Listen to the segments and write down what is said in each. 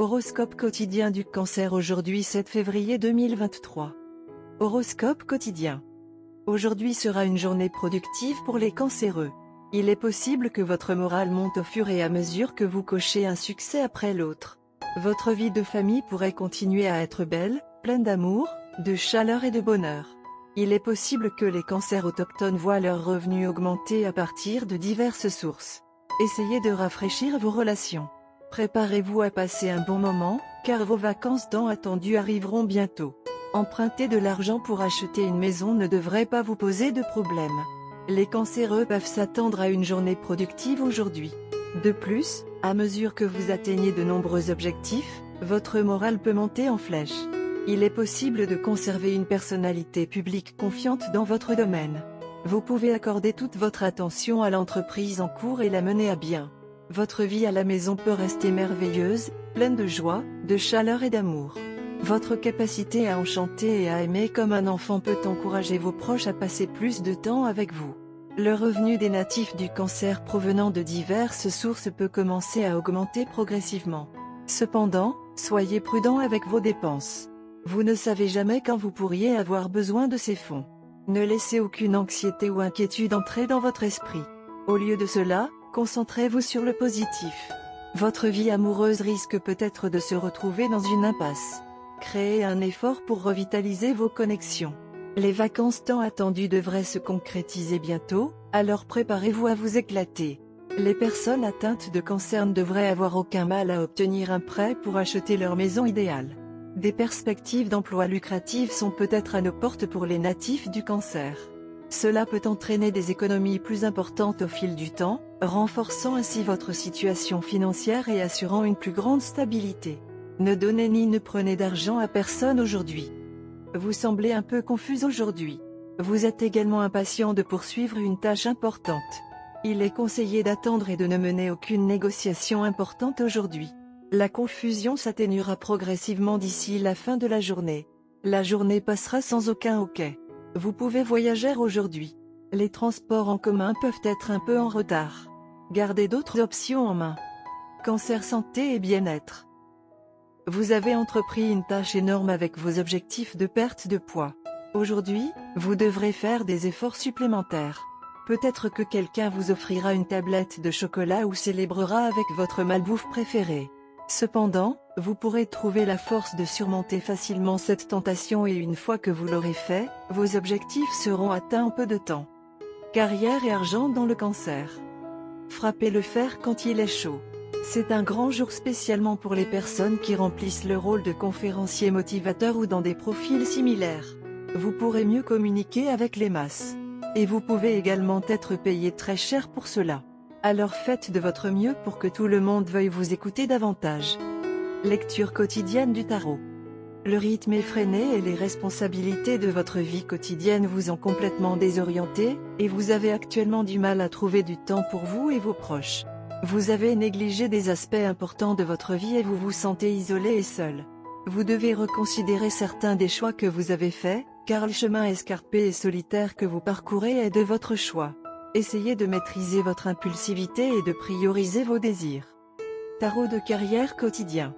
Horoscope quotidien du Cancer aujourd'hui 7 février 2023. Horoscope quotidien. Aujourd'hui sera une journée productive pour les cancéreux. Il est possible que votre morale monte au fur et à mesure que vous cochez un succès après l'autre. Votre vie de famille pourrait continuer à être belle, pleine d'amour, de chaleur et de bonheur. Il est possible que les cancers autochtones voient leurs revenus augmenter à partir de diverses sources. Essayez de rafraîchir vos relations. Préparez-vous à passer un bon moment, car vos vacances tant attendues arriveront bientôt. Emprunter de l'argent pour acheter une maison ne devrait pas vous poser de problème. Les cancéreux peuvent s'attendre à une journée productive aujourd'hui. De plus, à mesure que vous atteignez de nombreux objectifs, votre morale peut monter en flèche. Il est possible de conserver une personnalité publique confiante dans votre domaine. Vous pouvez accorder toute votre attention à l'entreprise en cours et la mener à bien. Votre vie à la maison peut rester merveilleuse, pleine de joie, de chaleur et d'amour. Votre capacité à enchanter et à aimer comme un enfant peut encourager vos proches à passer plus de temps avec vous. Le revenu des natifs du Cancer provenant de diverses sources peut commencer à augmenter progressivement. Cependant, soyez prudent avec vos dépenses. Vous ne savez jamais quand vous pourriez avoir besoin de ces fonds. Ne laissez aucune anxiété ou inquiétude entrer dans votre esprit. Au lieu de cela, concentrez-vous sur le positif. Votre vie amoureuse risque peut-être de se retrouver dans une impasse. Créez un effort pour revitaliser vos connexions. Les vacances tant attendues devraient se concrétiser bientôt, alors préparez-vous à vous éclater. Les personnes atteintes de cancer ne devraient avoir aucun mal à obtenir un prêt pour acheter leur maison idéale. Des perspectives d'emploi lucratives sont peut-être à nos portes pour les natifs du Cancer. Cela peut entraîner des économies plus importantes au fil du temps, renforçant ainsi votre situation financière et assurant une plus grande stabilité. Ne donnez ni ne prenez d'argent à personne aujourd'hui. Vous semblez un peu confus aujourd'hui. Vous êtes également impatient de poursuivre une tâche importante. Il est conseillé d'attendre et de ne mener aucune négociation importante aujourd'hui. La confusion s'atténuera progressivement d'ici la fin de la journée. La journée passera sans aucun hoquet. Vous pouvez voyager aujourd'hui. Les transports en commun peuvent être un peu en retard. Gardez d'autres options en main. Cancer santé et bien-être. Vous avez entrepris une tâche énorme avec vos objectifs de perte de poids. Aujourd'hui, vous devrez faire des efforts supplémentaires. Peut-être que quelqu'un vous offrira une tablette de chocolat ou célébrera avec votre malbouffe préférée. Cependant, vous pourrez trouver la force de surmonter facilement cette tentation et une fois que vous l'aurez fait, vos objectifs seront atteints en peu de temps. Carrière et argent dans le Cancer. Frappez le fer quand il est chaud. C'est un grand jour spécialement pour les personnes qui remplissent le rôle de conférencier motivateur ou dans des profils similaires. Vous pourrez mieux communiquer avec les masses. Et vous pouvez également être payé très cher pour cela. Alors faites de votre mieux pour que tout le monde veuille vous écouter davantage. Lecture quotidienne du tarot. Le rythme effréné et les responsabilités de votre vie quotidienne vous ont complètement désorienté, et vous avez actuellement du mal à trouver du temps pour vous et vos proches. Vous avez négligé des aspects importants de votre vie et vous vous sentez isolé et seul. Vous devez reconsidérer certains des choix que vous avez faits, car le chemin escarpé et solitaire que vous parcourez est de votre choix. Essayez de maîtriser votre impulsivité et de prioriser vos désirs. Tarot de carrière quotidien.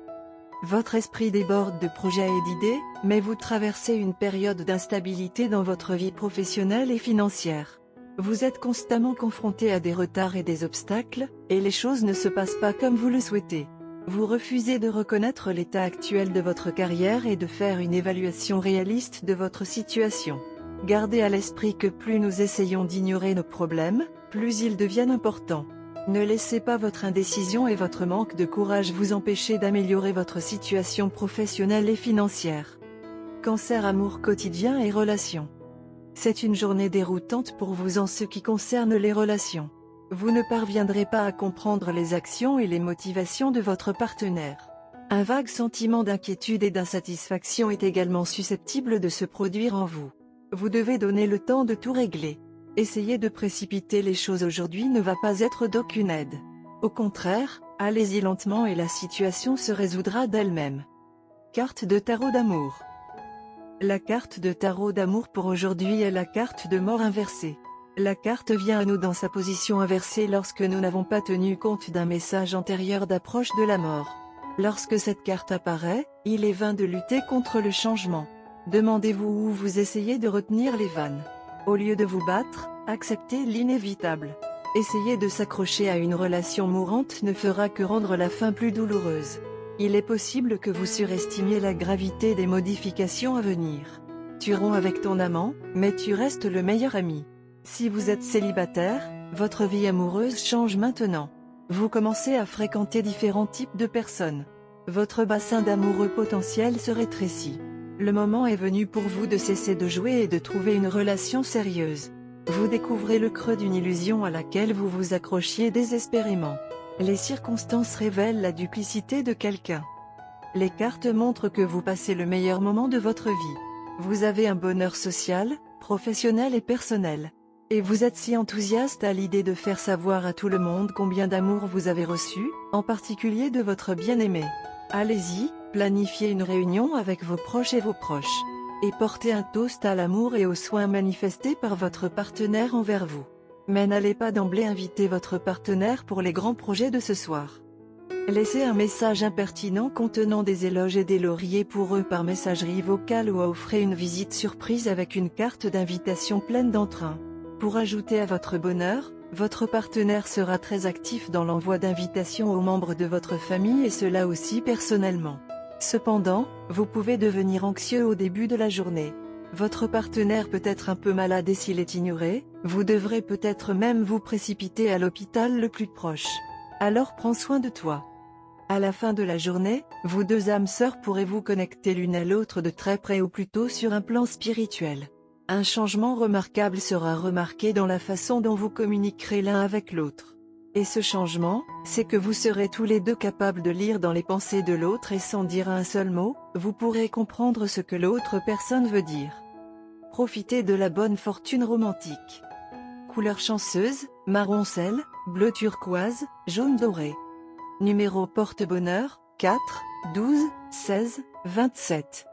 Votre esprit déborde de projets et d'idées, mais vous traversez une période d'instabilité dans votre vie professionnelle et financière. Vous êtes constamment confronté à des retards et des obstacles, et les choses ne se passent pas comme vous le souhaitez. Vous refusez de reconnaître l'état actuel de votre carrière et de faire une évaluation réaliste de votre situation. Gardez à l'esprit que plus nous essayons d'ignorer nos problèmes, plus ils deviennent importants. Ne laissez pas votre indécision et votre manque de courage vous empêcher d'améliorer votre situation professionnelle et financière. Cancer amour quotidien et relations. C'est une journée déroutante pour vous en ce qui concerne les relations. Vous ne parviendrez pas à comprendre les actions et les motivations de votre partenaire. Un vague sentiment d'inquiétude et d'insatisfaction est également susceptible de se produire en vous. Vous devez donner le temps de tout régler. Essayer de précipiter les choses aujourd'hui ne va pas être d'aucune aide. Au contraire, allez-y lentement et la situation se résoudra d'elle-même. Carte de tarot d'amour. La carte de tarot d'amour pour aujourd'hui est la carte de mort inversée. La carte vient à nous dans sa position inversée lorsque nous n'avons pas tenu compte d'un message antérieur d'approche de la mort. Lorsque cette carte apparaît, il est vain de lutter contre le changement. Demandez-vous où vous essayez de retenir les vannes. Au lieu de vous battre, acceptez l'inévitable. Essayer de s'accrocher à une relation mourante ne fera que rendre la fin plus douloureuse. Il est possible que vous surestimiez la gravité des modifications à venir. Tu romps avec ton amant, mais tu restes le meilleur ami. Si vous êtes célibataire, votre vie amoureuse change maintenant. Vous commencez à fréquenter différents types de personnes. Votre bassin d'amoureux potentiel se rétrécit. Le moment est venu pour vous de cesser de jouer et de trouver une relation sérieuse. Vous découvrez le creux d'une illusion à laquelle vous vous accrochiez désespérément. Les circonstances révèlent la duplicité de quelqu'un. Les cartes montrent que vous passez le meilleur moment de votre vie. Vous avez un bonheur social, professionnel et personnel. Et vous êtes si enthousiaste à l'idée de faire savoir à tout le monde combien d'amour vous avez reçu, en particulier de votre bien-aimé. Allez-y, planifiez une réunion avec vos proches et vos proches. Et portez un toast à l'amour et aux soins manifestés par votre partenaire envers vous. Mais n'allez pas d'emblée inviter votre partenaire pour les grands projets de ce soir. Laissez un message impertinent contenant des éloges et des lauriers pour eux par messagerie vocale ou offrez une visite surprise avec une carte d'invitation pleine d'entrain. Pour ajouter à votre bonheur, votre partenaire sera très actif dans l'envoi d'invitations aux membres de votre famille et cela aussi personnellement. Cependant, vous pouvez devenir anxieux au début de la journée. Votre partenaire peut être un peu malade et s'il est ignoré, vous devrez peut-être même vous précipiter à l'hôpital le plus proche. Alors prends soin de toi. À la fin de la journée, vous deux âmes sœurs pourrez vous connecter l'une à l'autre de très près ou plutôt sur un plan spirituel. Un changement remarquable sera remarqué dans la façon dont vous communiquerez l'un avec l'autre. Et ce changement, c'est que vous serez tous les deux capables de lire dans les pensées de l'autre et sans dire un seul mot, vous pourrez comprendre ce que l'autre personne veut dire. Profitez de la bonne fortune romantique. Couleur chanceuse, marron sel, bleu turquoise, jaune doré. Numéro porte-bonheur, 4, 12, 16, 27.